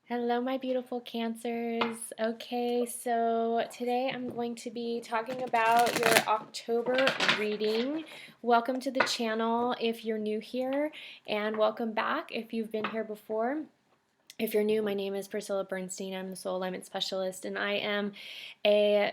Hello, my beautiful Cancers. Okay, so today I'm going to be talking about your October reading. Welcome to the channel if you're new here, and welcome back if you've been here before. If you're new, my name is Priscilla Bernstein. I'm the Soul Alignment Specialist, and I am a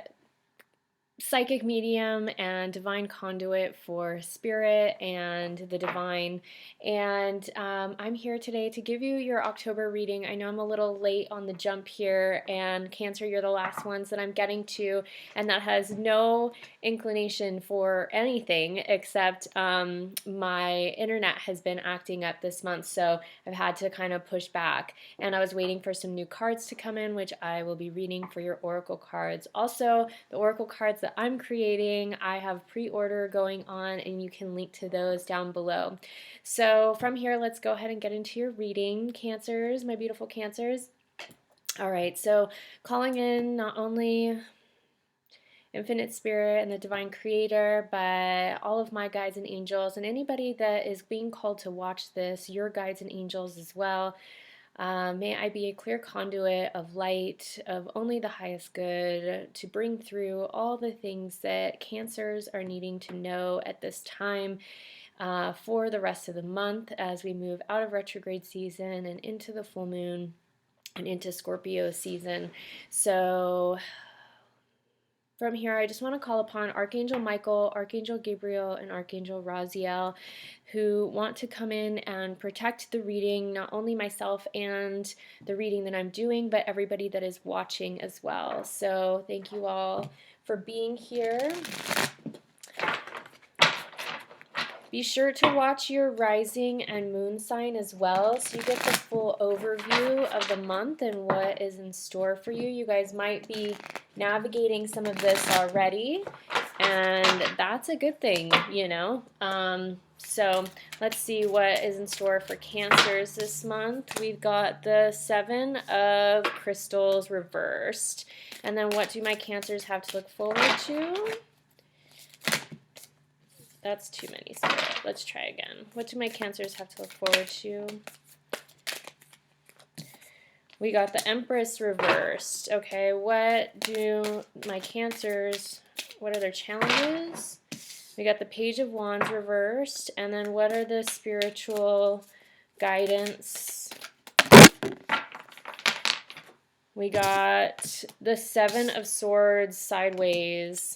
psychic medium and divine conduit for spirit and the divine, and I'm here today to give you your October reading. I know I'm a little late on the jump here, and Cancer, you're the last ones that I'm getting to, and that has no inclination for anything except my internet has been acting up this month, so I've had to kind of push back, and I was waiting for some new cards to come in, which I will be reading for your oracle cards. Also, the oracle cards that I'm creating, I have pre-order going on, and you can link to those down below. So from here, let's go ahead and get into your reading, Cancers, my beautiful Cancers. All right, so calling in not only Infinite Spirit and the Divine Creator, but all of my guides and angels, and anybody that is being called to watch this, your guides and angels as well. May I be a clear conduit of light, of only the highest good, to bring through all the things that Cancers are needing to know at this time for the rest of the month as we move out of retrograde season and into the full moon and into Scorpio season. So from here, I just want to call upon Archangel Michael, Archangel Gabriel, and Archangel Raziel, who want to come in and protect the reading, not only myself and the reading that I'm doing, but everybody that is watching as well. So thank you all for being here. Be sure to watch your rising and moon sign as well, so you get the full overview of the month and what is in store for you. You guys might be navigating some of this already, and that's a good thing, you know. So let's see what is in store for Cancers this month. We've got the Seven of Crystals reversed, and then what do my Cancers have to look forward to? That's too many, Spirit. Let's try again. What do my Cancers have to look forward to? We got the Empress reversed. Okay, what do my Cancers, what are their challenges? We got the Page of Wands reversed. And then what are the spiritual guidance? We got the Seven of Swords sideways.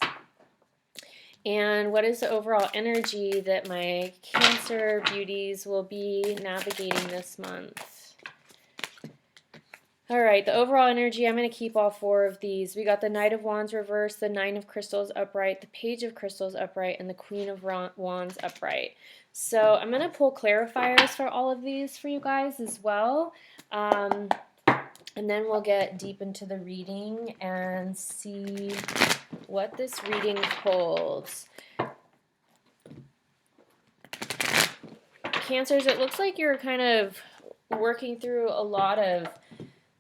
And what is the overall energy that my Cancer beauties will be navigating this month? All right, the overall energy, I'm going to keep all four of these. We got the Knight of Wands reversed, the Nine of Crystals upright, the Page of Crystals upright, and the Queen of Wands upright. So I'm going to pull clarifiers for all of these for you guys as well. And then we'll get deep into the reading and see what this reading holds. Cancers, it looks like you're kind of working through a lot of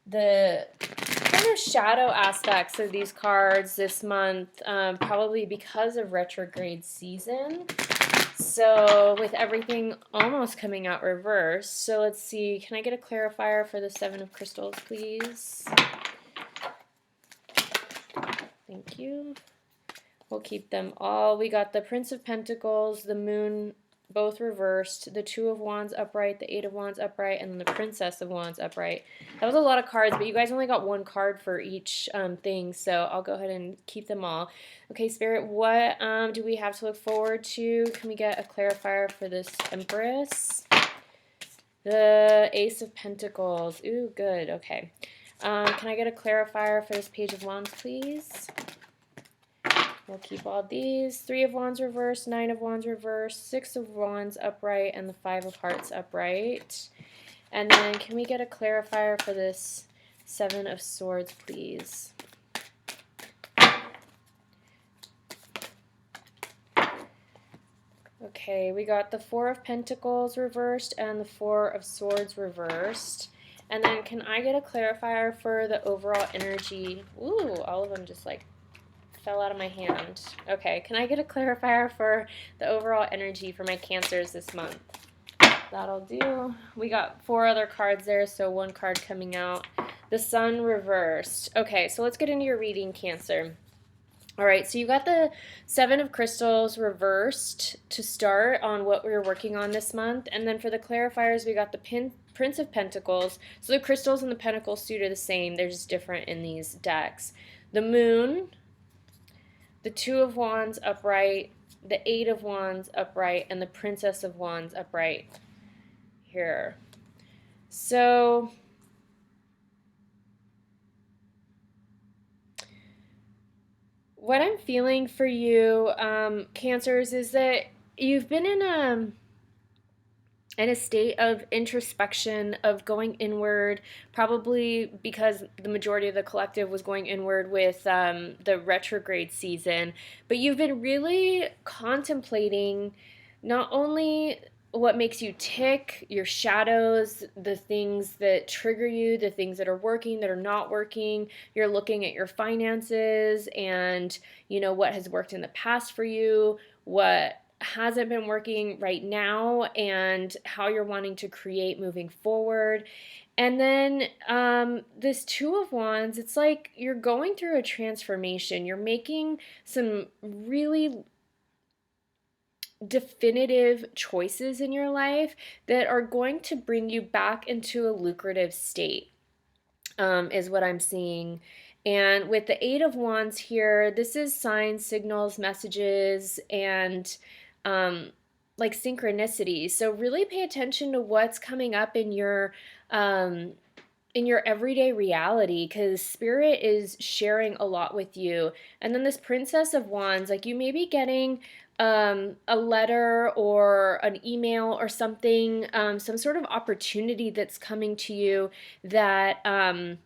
the kind of shadow aspects of these cards this month, probably because of retrograde season. So with everything almost coming out reversed, so let's see, can I get a clarifier for the Seven of Crystals, please? Thank you. We'll keep them all. We got the Prince of Pentacles, the Moon, both reversed, the Two of Wands upright, the Eight of Wands upright, and then the Princess of Wands upright. That was a lot of cards, but you guys only got one card for each thing, so I'll go ahead and keep them all. Okay, Spirit, what do we have to look forward to? Can we get a clarifier for this Empress? The Ace of Pentacles. Ooh, good. Okay. Can I get a clarifier for this Page of Wands, please? We'll keep all these. Three of Wands reversed, Nine of Wands reversed, Six of Wands upright, and the Five of Hearts upright. And then can we get a clarifier for this Seven of Swords, please? Okay, we got the Four of Pentacles reversed and the Four of Swords reversed. And then can I get a clarifier for the overall energy? Ooh, all of them just like fell out of my hand. Okay, can I get a clarifier for the overall energy for my Cancers this month? That'll do. We got 4 other cards there, so 1 card coming out. The Sun reversed. Okay, so let's get into your reading, Cancer. All right, so you got the Seven of Crystals reversed to start on what we were working on this month. And then for the clarifiers, we got the Prince of Pentacles. So the crystals and the pentacle suit are the same. They're just different in these decks. The Moon, the Two of Wands upright, the Eight of Wands upright, and the Princess of Wands upright here. So what I'm feeling for you, Cancers, is that you've been in a state of introspection, of going inward, probably because the majority of the collective was going inward with the retrograde season. But you've been really contemplating not only what makes you tick, your shadows, the things that trigger you, the things that are working, that are not working. You're looking at your finances and, what has worked in the past for you, what hasn't been working right now, and how you're wanting to create moving forward. And then this Two of Wands, it's like you're going through a transformation. You're making some really definitive choices in your life that are going to bring you back into a lucrative state, is what I'm seeing. And with the Eight of Wands here, this is signs, signals, messages, and like synchronicities. So really pay attention to what's coming up in your everyday reality, because spirit is sharing a lot with you. And then this Princess of Wands, like you may be getting a letter or an email or something, some sort of opportunity that's coming to you that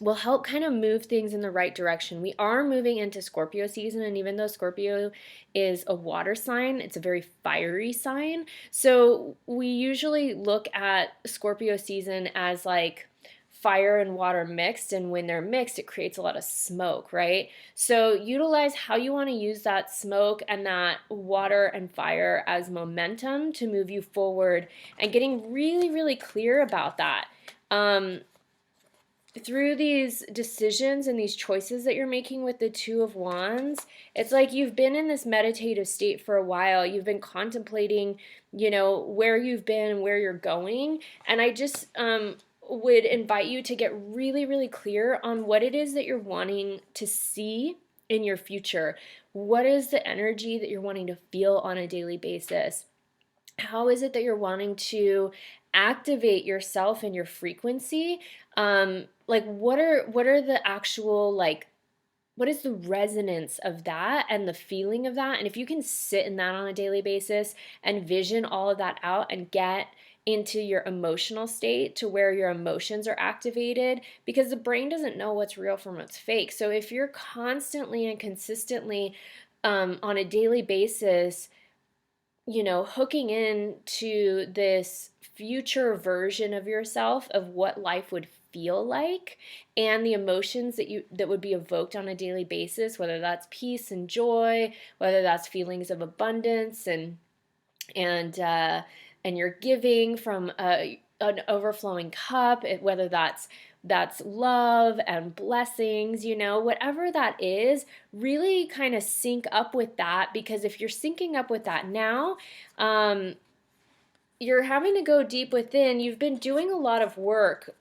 will help kind of move things in the right direction. We are moving into Scorpio season, and even though Scorpio is a water sign, it's a very fiery sign. So we usually look at Scorpio season as like fire and water mixed, and when they're mixed, it creates a lot of smoke, right? So utilize how you want to use that smoke and that water and fire as momentum to move you forward, and getting really, really clear about that. Through these decisions and these choices that you're making with the Two of Wands, it's like you've been in this meditative state for a while. You've been contemplating, where you've been and where you're going. And I just would invite you to get really, really clear on what it is that you're wanting to see in your future. What is the energy that you're wanting to feel on a daily basis? How is it that you're wanting to activate yourself and your frequency? Like what are the actual, like, what is the resonance of that and the feeling of that? And if you can sit in that on a daily basis and vision all of that out and get into your emotional state to where your emotions are activated, because the brain doesn't know what's real from what's fake. So if you're constantly and consistently on a daily basis, hooking into this future version of yourself of what life would feel like, and the emotions that would be evoked on a daily basis, whether that's peace and joy, whether that's feelings of abundance and you're giving from an overflowing cup, whether that's love and blessings, whatever that is, really kind of sync up with that. Because if you're syncing up with that now, you're having to go deep within. You've been doing a lot of work,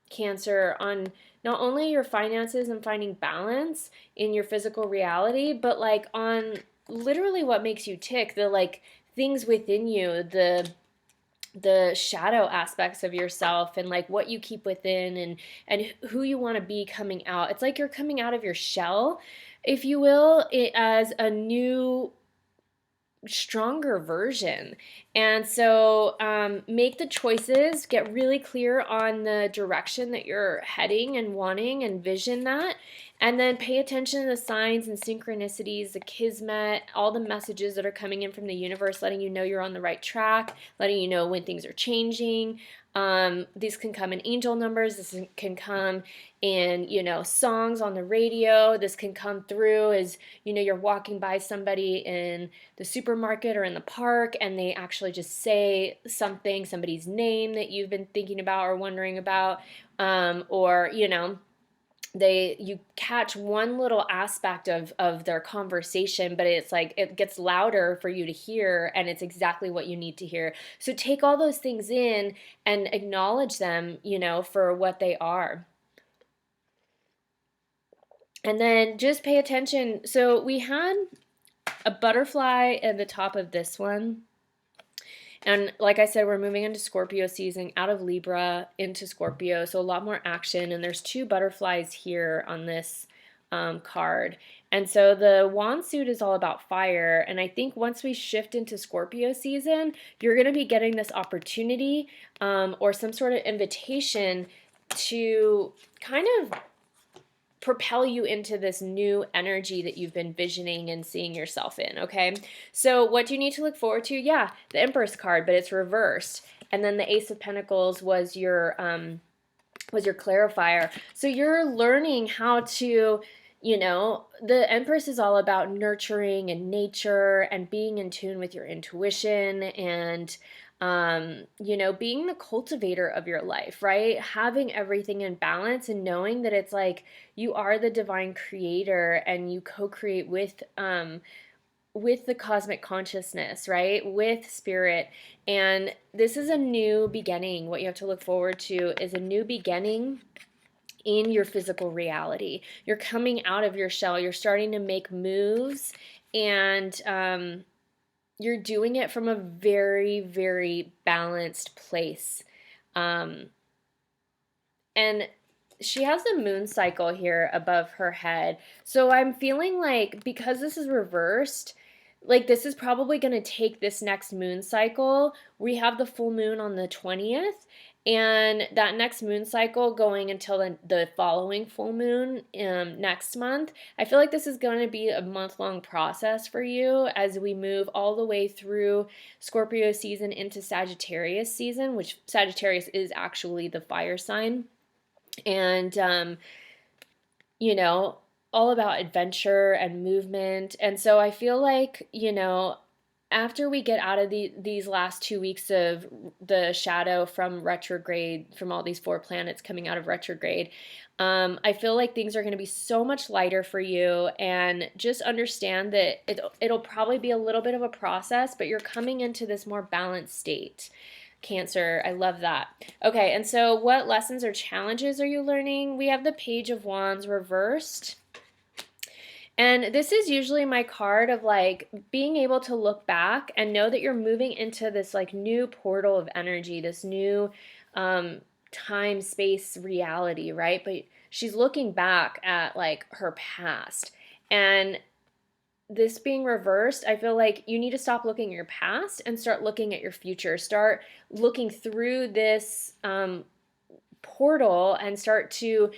Cancer, on not only your finances and finding balance in your physical reality, but like on literally what makes you tick, the like things within you, the shadow aspects of yourself, and like what you keep within, and who you want to be coming out. It's like you're coming out of your shell, if you will, as a new, stronger version. And so make the choices, get really clear on the direction that you're heading and wanting, and vision that. And then pay attention to the signs and synchronicities, the kismet, all the messages that are coming in from the universe, letting you know you're on the right track, letting you know when things are changing. These can come in angel numbers. This can come in, songs on the radio. This can come through as, you're walking by somebody in the supermarket or in the park and they actually just say something, somebody's name that you've been thinking about or wondering about, or, you catch one little aspect of their conversation, but it's like it gets louder for you to hear, and it's exactly what you need to hear. So take all those things in and acknowledge them, for what they are. And then just pay attention. So we had a butterfly at the top of this one. And like I said, we're moving into Scorpio season, out of Libra into Scorpio, so a lot more action. And there's 2 butterflies here on this card. And so the wand suit is all about fire. And I think once we shift into Scorpio season, you're going to be getting this opportunity or some sort of invitation to kind of propel you into this new energy that you've been visioning and seeing yourself in, okay? So what do you need to look forward to? Yeah, the Empress card, but it's reversed. And then the Ace of Pentacles was your clarifier. So you're learning how to, the Empress is all about nurturing and nature and being in tune with your intuition and being the cultivator of your life, right? Having everything in balance and knowing that it's like you are the divine creator and you co-create with the cosmic consciousness, right? With spirit. And this is a new beginning. What you have to look forward to is a new beginning in your physical reality. You're coming out of your shell. You're starting to make moves, and you're doing it from a very, very balanced place. And she has the moon cycle here above her head. So I'm feeling like because this is reversed, like this is probably going to take this next moon cycle. We have the full moon on the 20th. And that next moon cycle going until the following full moon next month, I feel like this is going to be a month-long process for you as we move all the way through Scorpio season into Sagittarius season, which Sagittarius is actually the fire sign. And, all about adventure and movement. And so I feel like, after we get out of these last 2 weeks of the shadow from retrograde, from all these 4 planets coming out of retrograde, I feel like things are going to be so much lighter for you. And just understand that it'll probably be a little bit of a process, but you're coming into this more balanced state. Cancer, I love that. Okay, and so what lessons or challenges are you learning? We have the Page of Wands reversed. And this is usually my card of like being able to look back and know that you're moving into this like new portal of energy, this new time, space, reality, right? But she's looking back at like her past. And this being reversed, I feel like you need to stop looking at your past and start looking at your future. Start looking through this portal and start to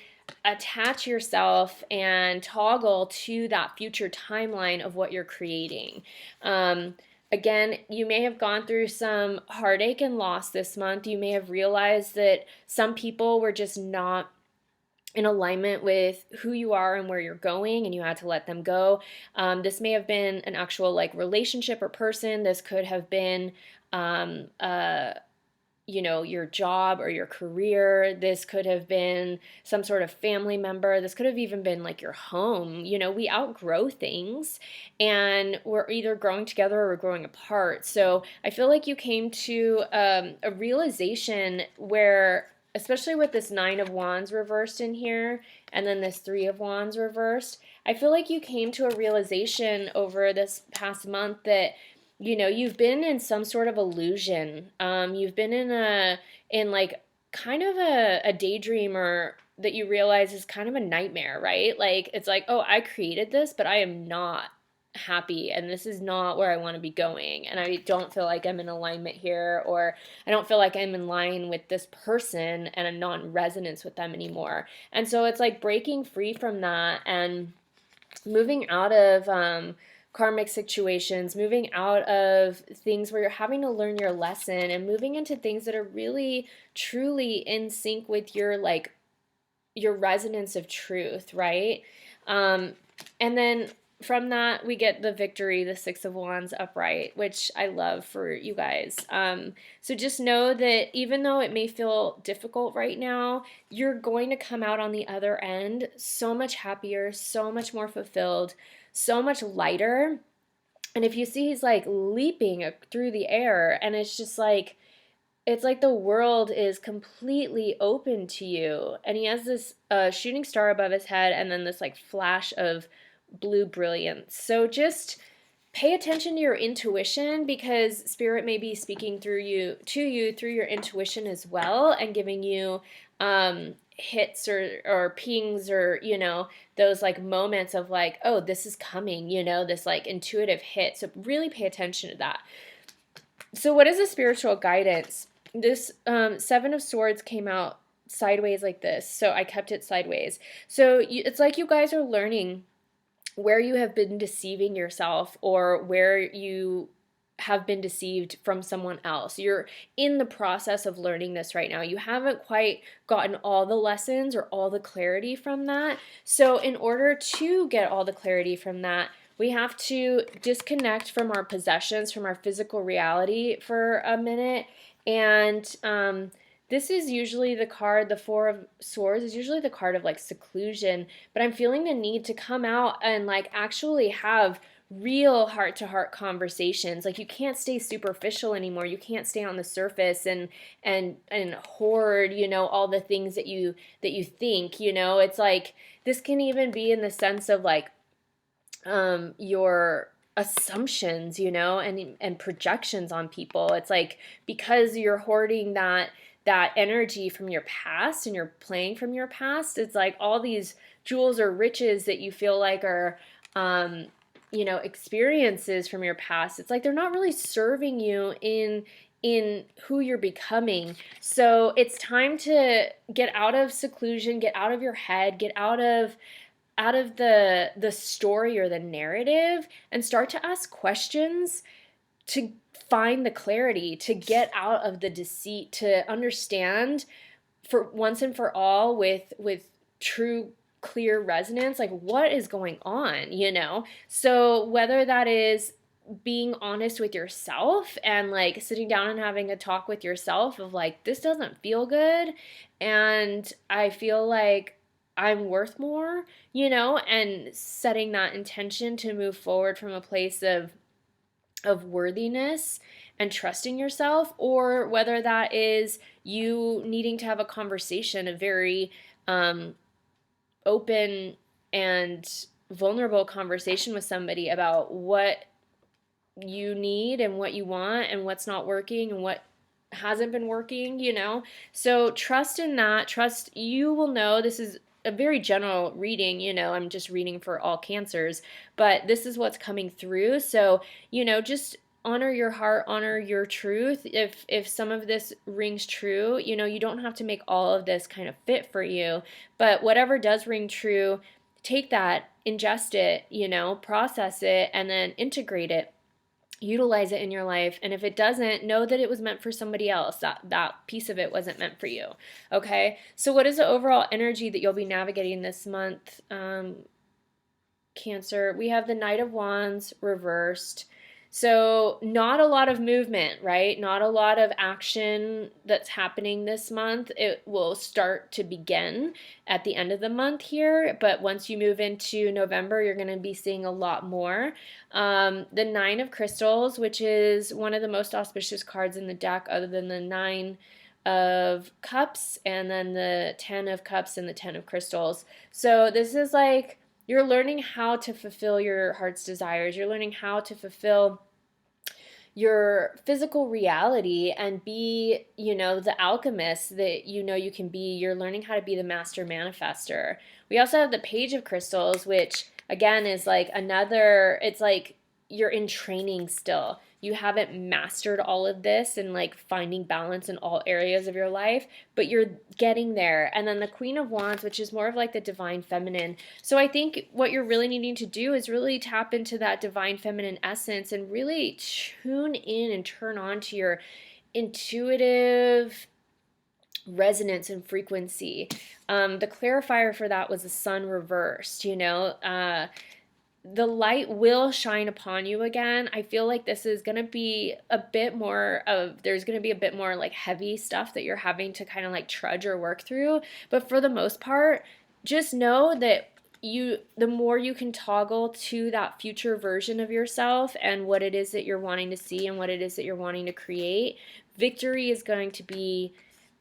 attach yourself and toggle to that future timeline of what you're creating. Again, you may have gone through some heartache and loss this month. You may have realized that some people were just not in alignment with who you are and where you're going, and you had to let them go. This may have been an actual like relationship or person. This could have been your job or your career. This could have been some sort of family member. This could have even been like your home. We outgrow things and we're either growing together or we're growing apart. So I feel like you came to a realization where, especially with this 9 of Wands reversed in here and then this 3 of Wands reversed, I feel like you came to a realization over this past month that you've been in some sort of illusion. You've been in like kind of a daydream, or that you realize is kind of a nightmare, right? Like it's like, oh, I created this, but I am not happy and this is not where I want to be going. And I don't feel like I'm in alignment here, or I don't feel like I'm in line with this person and I'm not in resonance with them anymore. And so it's like breaking free from that and moving out of karmic situations, moving out of things where you're having to learn your lesson, and moving into things that are really truly in sync with your like your resonance of truth, right? Um, and then from that, we get the victory, the Six of Wands upright, which I love for you guys. So just know that even though it may feel difficult right now, you're going to come out on the other end so much happier, so much more fulfilled, so much lighter. And if you see, he's like leaping through the air, and it's like the world is completely open to you. And he has this shooting star above his head, and then this like flash of blue brilliance. So just pay attention to your intuition, because spirit may be speaking through you to you through your intuition as well, and giving you hits or pings, or those like moments of like, oh, this is coming, this like intuitive hit. So really pay attention to that. So what is a spiritual guidance? This Seven of Swords came out sideways like this, so I kept it sideways. So it's like you guys are learning where you have been deceiving yourself, or where you have been deceived from someone else. You're in the process of learning this right now. You haven't quite gotten all the lessons or all the clarity from that. So in order to get all the clarity from that, we have to disconnect from our possessions, from our physical reality for a minute. And this is usually the card, the Four of Swords is usually the card of like seclusion, but I'm feeling the need to come out and like actually have real heart-to-heart conversations. Like you can't stay superficial anymore. You can't stay on the surface and hoard, all the things that you think, It's like this can even be in the sense of like your assumptions, and projections on people. It's like because you're hoarding that energy from your past, and you're playing from your past, it's like all these jewels or riches that you feel like are experiences from your past. It's like they're not really serving you in who you're becoming. So it's time to get out of seclusion, get out of your head, get out of the story or the narrative, and start to ask questions to find the clarity, to get out of the deceit, to understand for once and for all with true clear resonance, like what is going on, So whether that is being honest with yourself and like sitting down and having a talk with yourself of like, this doesn't feel good, and I feel like I'm worth more, and setting that intention to move forward from a place of worthiness and trusting yourself, or whether that is you needing to have a conversation, a very open and vulnerable conversation with somebody about what you need and what you want and what's not working and what hasn't been working, So trust in that. Trust, you will know. This is a very general reading, I'm just reading for all cancers, but this is what's coming through. So, just honor your heart, honor your truth. If some of this rings true, you don't have to make all of this kind of fit for you, but whatever does ring true, take that, ingest it, process it, and then integrate it. Utilize it in your life. And if it doesn't, know that it was meant for somebody else. That piece of it wasn't meant for you. Okay? So what is the overall energy that you'll be navigating this month, Cancer? We have the Knight of Wands reversed. So not a lot of movement, right? Not a lot of action that's happening this month. It will start to begin at the end of the month here, but once you move into November, you're going to be seeing a lot more. The Nine of Crystals, which is one of the most auspicious cards in the deck other than the Nine of Cups, and then the 10 of Cups and the 10 of Crystals. So this is like you're learning how to fulfill your heart's desires. You're learning how to fulfill your physical reality and be, the alchemist that you can be. You're learning how to be the master manifester. We also have the Page of Crystals, which again is like it's like you're in training still. you haven't mastered all of this and like finding balance in all areas of your life, but you're getting there. And then the Queen of Wands, which is more of like the divine feminine. So I think what you're really needing to do is really tap into that divine feminine essence and really tune in and turn on to your intuitive resonance and frequency. The clarifier for that was the sun reversed, you know. The light will shine upon you again. I feel like this is going to be a bit more of, there's going to be a bit more like heavy stuff that you're having to kind of like trudge or work through. But for the most part, just know that the more you can toggle to that future version of yourself and what it is that you're wanting to see and what it is that you're wanting to create, victory is going to be,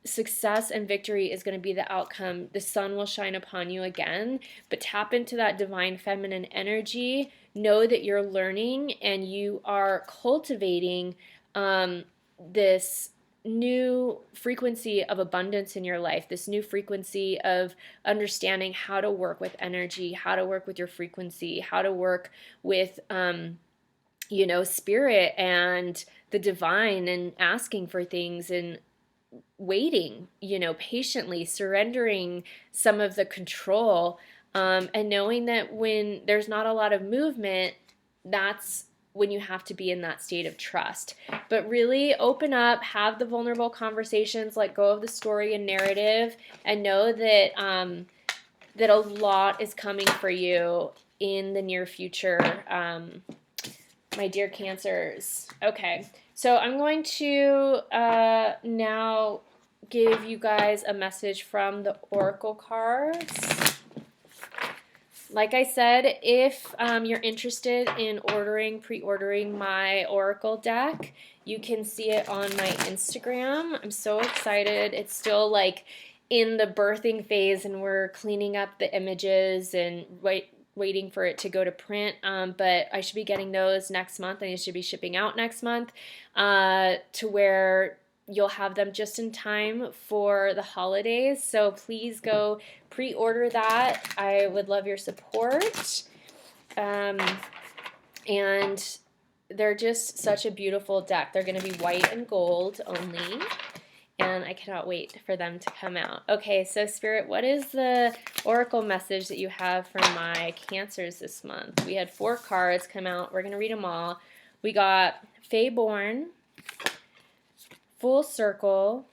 success and victory is going to be the outcome. The sun will shine upon you again, but tap into that divine feminine energy. Know that you're learning and you are cultivating this new frequency of abundance in your life, this new frequency of understanding how to work with energy, how to work with your frequency, how to work with you know, spirit and the divine, and asking for things and waiting, you know, patiently surrendering some of the control, and knowing that when there's not a lot of movement, that's when you have to be in that state of trust. But really open up, have the vulnerable conversations, let go of the story and narrative, and know that that a lot is coming for you in the near future, my dear Cancers. Okay, so I'm going to now give you guys a message from the Oracle cards. Like I said, if you're interested in pre-ordering my Oracle deck, you can see it on my Instagram. I'm so excited. It's still like in the birthing phase and we're cleaning up the images and waiting for it to go to print, but I should be getting those next month, and it should be shipping out next month, to where you'll have them just in time for the holidays. So please go pre-order that. I would love your support. And they're just such a beautiful deck. They're going to be white and gold only, and I cannot wait for them to come out. Okay, so Spirit, what is the Oracle message that you have for my Cancers this month? We had 4 cards come out. We're going to read them all. We got Feyborn, Full Circle,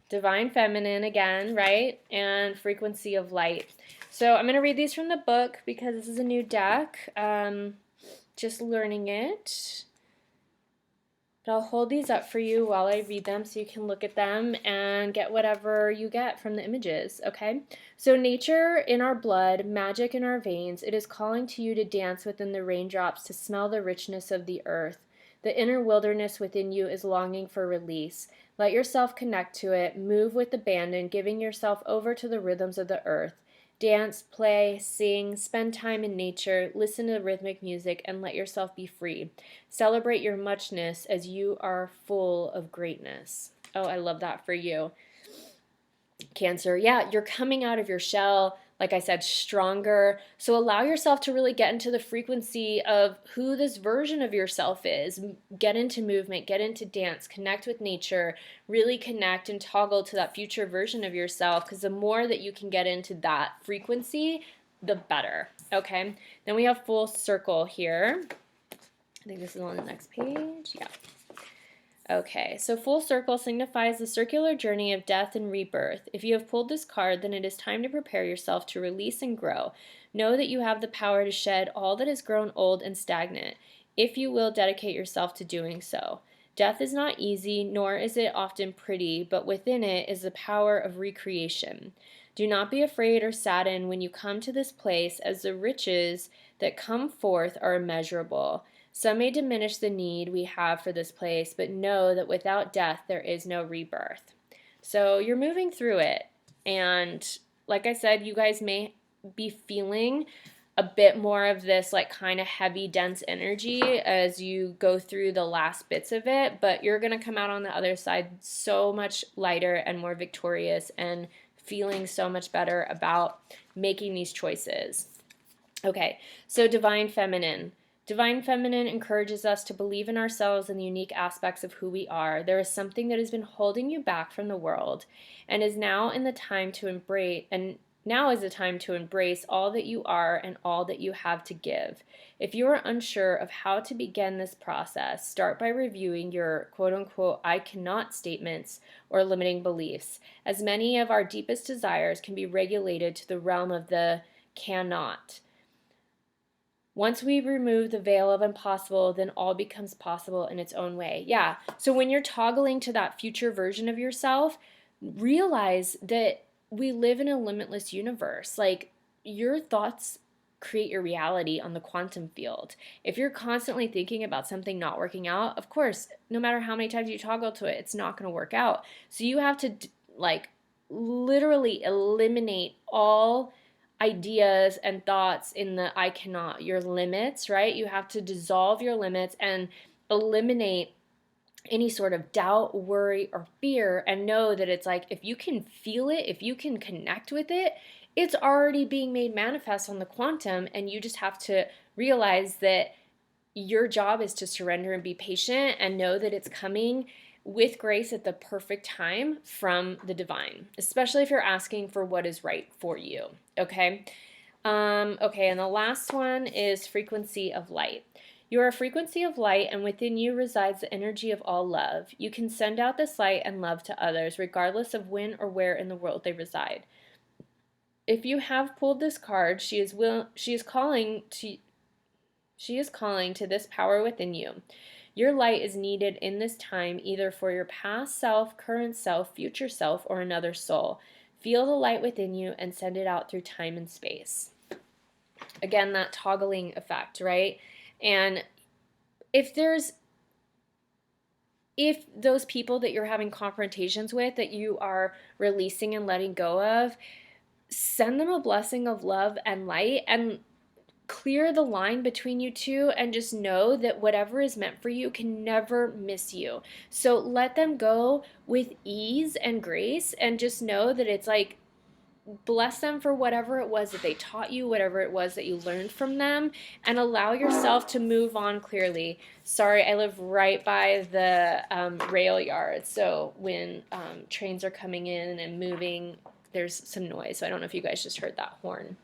Divine Feminine again, right? And Frequency of Light. So I'm going to read these from the book because this is a new deck. Just learning it. But I'll hold these up for you while I read them so you can look at them and get whatever you get from the images, okay? So nature in our blood, magic in our veins, it is calling to you to dance within the raindrops, to smell the richness of the earth. The inner wilderness within you is longing for release. Let yourself connect to it, move with abandon, giving yourself over to the rhythms of the earth. Dance, play, sing, spend time in nature, listen to rhythmic music, and let yourself be free. Celebrate your muchness as you are full of greatness. Oh, I love that for you, Cancer. Yeah, you're coming out of your shell, like I said, stronger. So allow yourself to really get into the frequency of who this version of yourself is. Get into movement, get into dance, connect with nature, really connect and toggle to that future version of yourself, because the more that you can get into that frequency, the better. Okay, then we have Full Circle here. I think this is on the next page. Yeah. Okay, so Full Circle signifies the circular journey of death and rebirth. If you have pulled this card, then it is time to prepare yourself to release and grow. Know that you have the power to shed all that has grown old and stagnant, if you will dedicate yourself to doing so. Death is not easy, nor is it often pretty, but within it is the power of recreation. Do not be afraid or saddened when you come to this place, as the riches that come forth are immeasurable. Some may diminish the need we have for this place, but know that without death there is no rebirth. So you're moving through it, and like I said, you guys may be feeling a bit more of this like kind of heavy, dense energy as you go through the last bits of it, but you're going to come out on the other side so much lighter and more victorious and feeling so much better about making these choices. Okay, so Divine Feminine. Divine Feminine encourages us to believe in ourselves and the unique aspects of who we are. There is something that has been holding you back from the world and is now in the time to embrace and now is the time to embrace all that you are and all that you have to give. If you are unsure of how to begin this process, start by reviewing your quote-unquote I cannot statements or limiting beliefs, as many of our deepest desires can be regulated to the realm of the cannot. Once we remove the veil of impossible, then all becomes possible in its own way. Yeah, so when you're toggling to that future version of yourself, realize that we live in a limitless universe. Like, your thoughts create your reality on the quantum field. If you're constantly thinking about something not working out, of course, no matter how many times you toggle to it, it's not going to work out. So you have to, like, literally eliminate all ideas and thoughts in the I cannot, your limits, right? You have to dissolve your limits and eliminate any sort of doubt, worry, or fear, and know that it's like, if you can feel it, if you can connect with it, it's already being made manifest on the quantum, and you just have to realize that your job is to surrender and be patient and know that it's coming with grace at the perfect time from the divine, especially if you're asking for what is right for you, okay? Okay, and the last one is frequency of light. You are a frequency of light, and within you resides the energy of all love. You can send out this light and love to others, regardless of when or where in the world they reside. If you have pulled this card, she is calling to this power within you. Your light is needed in this time, either for your past self, current self, future self, or another soul. Feel the light within you and send it out through time and space. Again, that toggling effect, right? And if those people that you're having confrontations with that you are releasing and letting go of, send them a blessing of love and light, and clear the line between you two, and just know that whatever is meant for you can never miss you. So let them go with ease and grace, and just know that it's like, bless them for whatever it was that they taught you, whatever it was that you learned from them, and allow yourself to move on clearly. Sorry, I live right by the rail yard, so when trains are coming in and moving, there's some noise. So I don't know if you guys just heard that horn.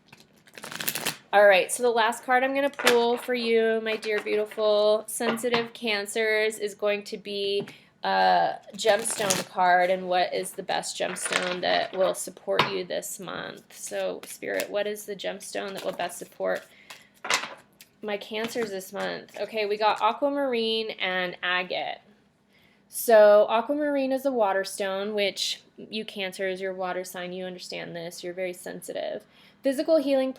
All right, so the last card I'm going to pull for you, my dear, beautiful, sensitive Cancers, is going to be a Gemstone card, and what is the best gemstone that will support you this month. So, Spirit, what is the gemstone that will best support my Cancers this month? Okay, we got aquamarine and agate. So aquamarine is a water stone, which you Cancers, your water sign, you understand this. You're very sensitive. Physical healing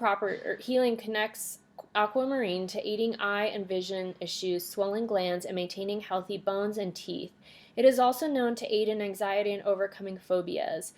connects aquamarine to aiding eye and vision issues, swelling glands, and maintaining healthy bones and teeth. It is also known to aid in anxiety and overcoming phobias.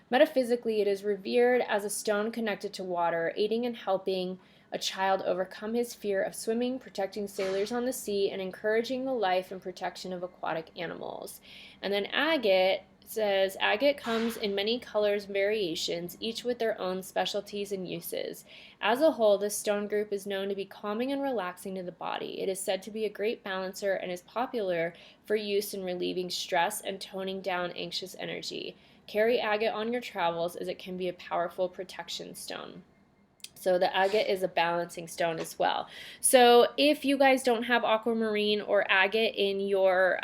Metaphysically, it is revered as a stone connected to water, aiding and helping a child overcome his fear of swimming, protecting sailors on the sea, and encouraging the life and protection of aquatic animals. And then agate says, agate comes in many colors and variations, each with their own specialties and uses. As a whole, this stone group is known to be calming and relaxing to the body. It is said to be a great balancer and is popular for use in relieving stress and toning down anxious energy. Carry agate on your travels, as it can be a powerful protection stone. So the agate is a balancing stone as well. So if you guys don't have aquamarine or agate in your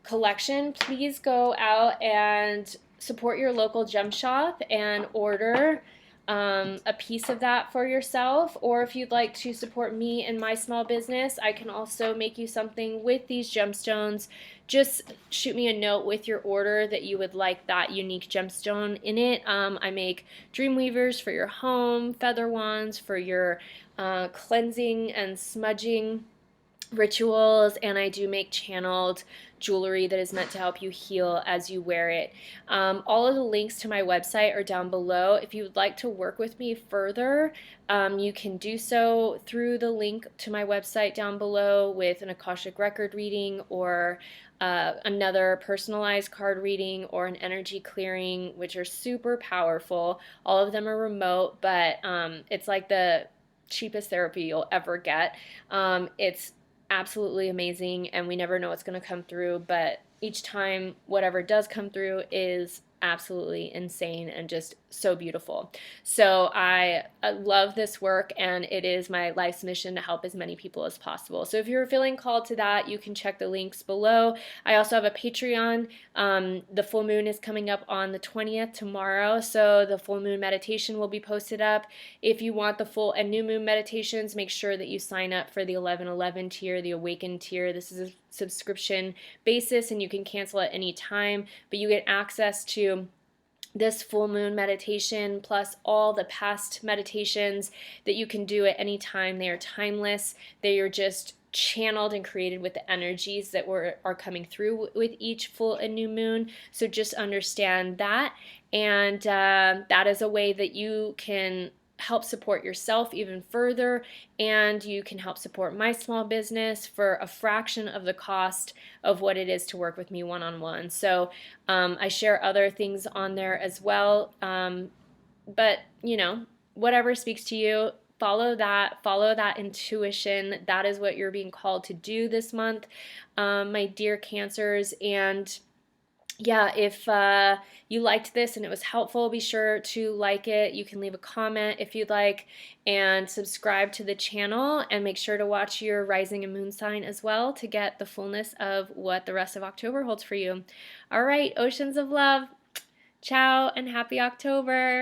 collection, please go out and support your local gem shop and order a piece of that for yourself. Or if you'd like to support me and my small business, I can also make you something with these gemstones. Just shoot me a note with your order that you would like that unique gemstone in it. I make dream weavers for your home, feather wands for your cleansing and smudging rituals, and I do make channeled jewelry that is meant to help you heal as you wear it. All of the links to my website are down below. If you would like to work with me further, you can do so through the link to my website down below with an Akashic record reading, or another personalized card reading, or an energy clearing, which are super powerful. All of them are remote, but it's like the cheapest therapy you'll ever get. It's absolutely amazing, and we never know what's going to come through, but each time whatever does come through is absolutely insane and just so beautiful. So I love this work, and it is my life's mission to help as many people as possible. So if you're feeling called to that, you can check the links below. I also have a Patreon. The full moon is coming up on the 20th tomorrow, so the full moon meditation will be posted up. If you want the full and new moon meditations, make sure that you sign up for the 1111 tier, the awakened tier. This is a subscription basis, and you can cancel at any time, but you get access to this full moon meditation plus all the past meditations that you can do at any time. They are timeless. They are just channeled and created with the energies that are coming through with each full and new moon. So just understand that, and that is a way that you can help support yourself even further, and you can help support my small business for a fraction of the cost of what it is to work with me one-on-one. So I share other things on there as well, but whatever speaks to you, follow that intuition. That is what you're being called to do this month, my dear Cancers. And yeah, if you liked this and it was helpful, be sure to like it. You can leave a comment if you'd like, and subscribe to the channel, and make sure to watch your rising and moon sign as well to get the fullness of what the rest of October holds for you. All right, oceans of love. Ciao and happy October.